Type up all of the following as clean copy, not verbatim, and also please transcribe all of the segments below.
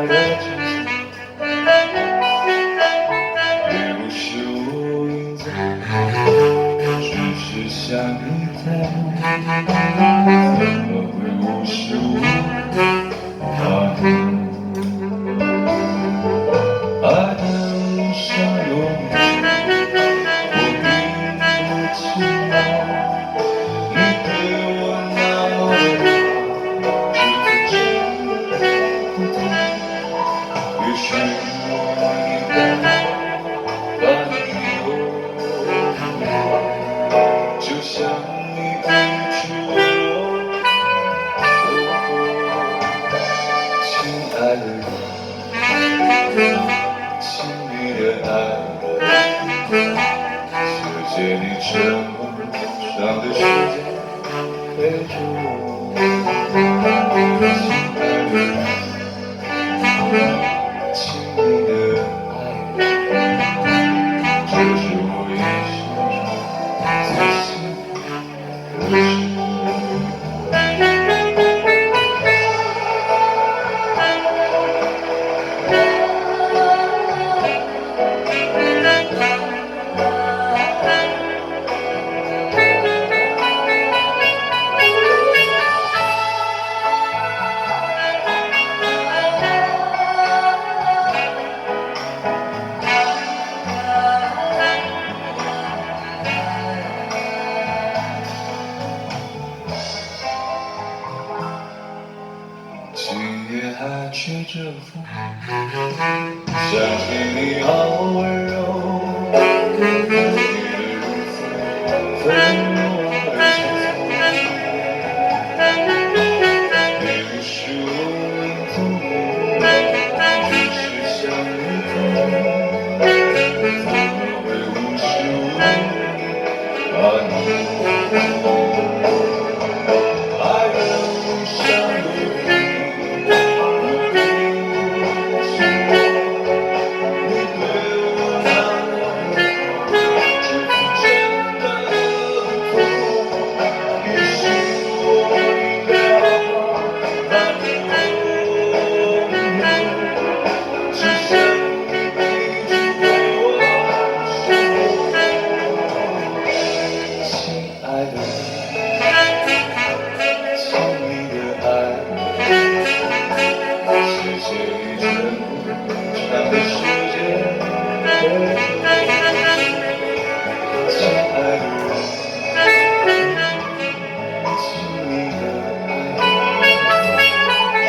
的景色，也不是我营造，只是想你在，怎么会无时无刻把你爱的路上有你，我并不奇妙，你对我那么的好，只是真的不懂。也许我应该把你拥抱，就像你一直为我守候，亲爱的你，亲密的爱人，谢谢你这么长的时间陪着我，亲爱的你，亲密的爱人，这是我一生中最幸福的事。今夜还吹着风，想起你好温柔，你的乳色飞入我的心头，也不是我应做梦，只是想你在，怎么会无时无刻把你爱的路上有你。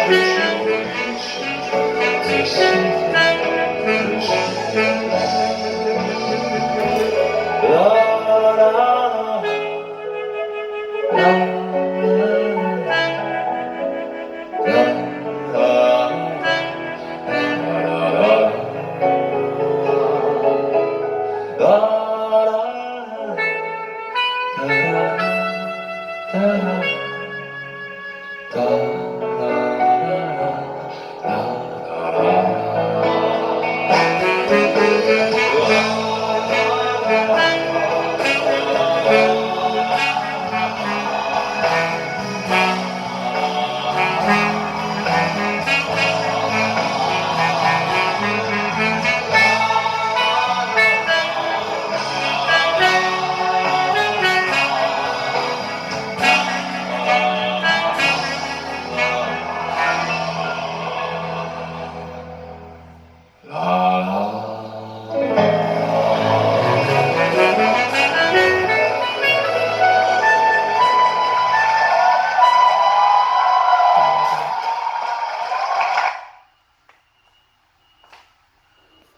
这是我一生中最幸福。